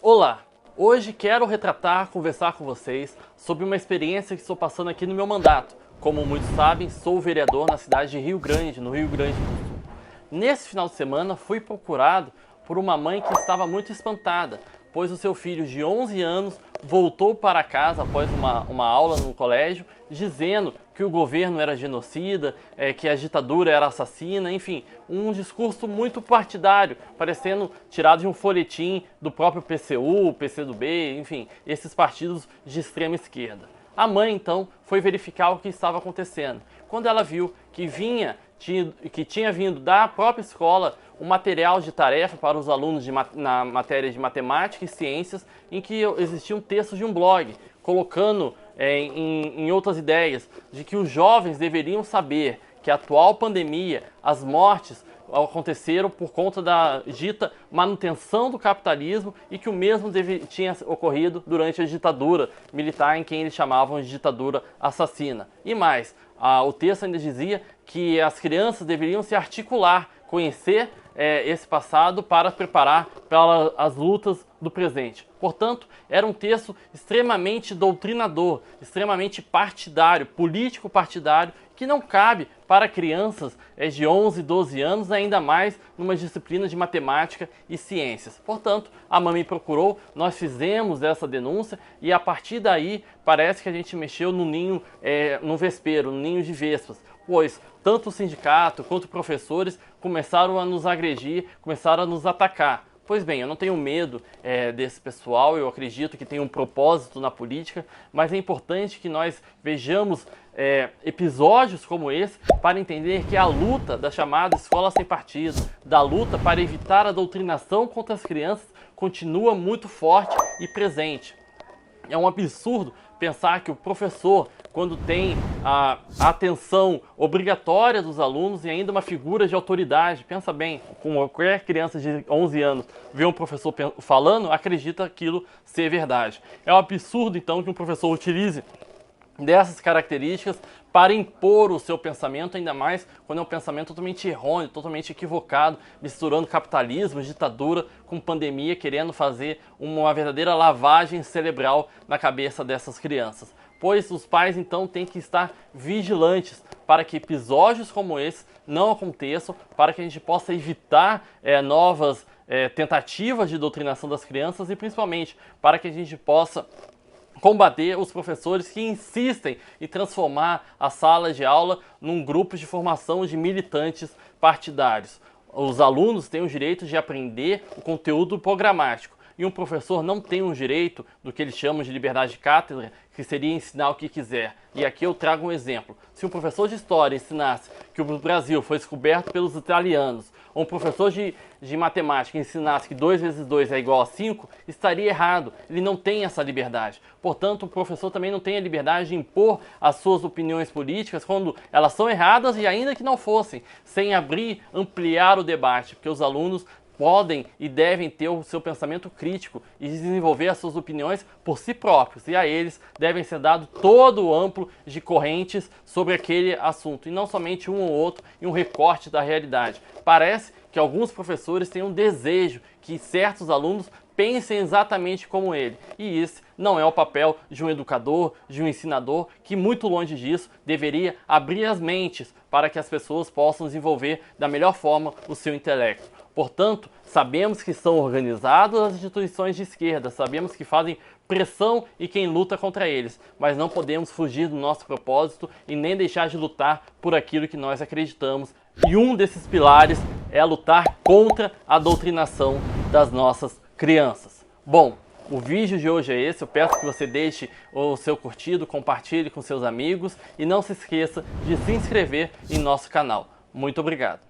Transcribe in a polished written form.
Olá! Hoje quero conversar com vocês sobre uma experiência que estou passando aqui no meu mandato. Como muitos sabem, sou vereador na cidade de Rio Grande, no Rio Grande do Sul. Nesse final de semana fui procurado por uma mãe que estava muito espantada, pois o seu filho de 11 anos voltou para casa após uma aula no colégio, dizendo que o governo era genocida, que a ditadura era assassina, enfim, um discurso muito partidário, parecendo tirado de um folhetim do próprio PCU, PCdoB, enfim, esses partidos de extrema esquerda. A mãe, então, foi verificar o que estava acontecendo. Quando ela viu que tinha vindo da própria escola um material de tarefa para os alunos na matéria de matemática e ciências, em que existiam textos de um blog, colocando em outras ideias de que os jovens deveriam saber que a atual pandemia, as mortes, aconteceram por conta da dita manutenção do capitalismo e que o mesmo tinha ocorrido durante a ditadura militar, em quem eles chamavam de ditadura assassina. E mais, o texto ainda dizia que as crianças deveriam se articular, conhecer esse passado para preparar para as lutas do presente. Portanto, era um texto extremamente doutrinador, extremamente partidário, político-partidário, que não cabe para crianças de 11, 12 anos, ainda mais numa disciplina de matemática e ciências. Portanto, a mãe me procurou, nós fizemos essa denúncia e a partir daí parece que a gente mexeu no ninho, no vespeiro, no ninho de vespas, pois tanto o sindicato quanto professores começaram a nos agredir, começaram a nos atacar. Pois bem, eu não tenho medo desse pessoal, eu acredito que tem um propósito na política, mas é importante que nós vejamos episódios como esse para entender que a luta da chamada escola sem partido, da luta para evitar a doutrinação contra as crianças, continua muito forte e presente. É um absurdo pensar que o professor, quando tem a atenção obrigatória dos alunos e ainda uma figura de autoridade, pensa bem, como qualquer criança de 11 anos vê um professor falando, acredita aquilo ser verdade. É um absurdo, então, que um professor utilize dessas características para impor o seu pensamento, ainda mais quando é um pensamento totalmente errôneo, totalmente equivocado, misturando capitalismo, ditadura com pandemia, querendo fazer uma verdadeira lavagem cerebral na cabeça dessas crianças. Pois os pais, então, têm que estar vigilantes para que episódios como esse não aconteçam, para que a gente possa evitar novas tentativas de doutrinação das crianças e, principalmente, para que a gente possa combater os professores que insistem em transformar as salas de aula num grupo de formação de militantes partidários. Os alunos têm o direito de aprender o conteúdo programático e um professor não tem um direito do que eles chamam de liberdade de cátedra, que seria ensinar o que quiser. E aqui eu trago um exemplo. Se um professor de história ensinasse que o Brasil foi descoberto pelos italianos, ou um professor de matemática ensinasse que 2 vezes 2 é igual a 5, estaria errado. Ele não tem essa liberdade. Portanto, o professor também não tem a liberdade de impor as suas opiniões políticas quando elas são erradas e ainda que não fossem, sem ampliar o debate, porque os alunos podem e devem ter o seu pensamento crítico e desenvolver as suas opiniões por si próprios. E a eles devem ser dado todo o amplo de correntes sobre aquele assunto, e não somente um ou outro e um recorte da realidade. Parece que alguns professores têm um desejo que certos alunos pensem exatamente como ele. E esse não é o papel de um educador, de um ensinador, que muito longe disso deveria abrir as mentes para que as pessoas possam desenvolver da melhor forma o seu intelecto. Portanto, sabemos que são organizadas as instituições de esquerda, sabemos que fazem pressão e quem luta contra eles, mas não podemos fugir do nosso propósito e nem deixar de lutar por aquilo que nós acreditamos. E um desses pilares é lutar contra a doutrinação das nossas crianças. Bom, o vídeo de hoje é esse, eu peço que você deixe o seu curtido, compartilhe com seus amigos e não se esqueça de se inscrever em nosso canal. Muito obrigado!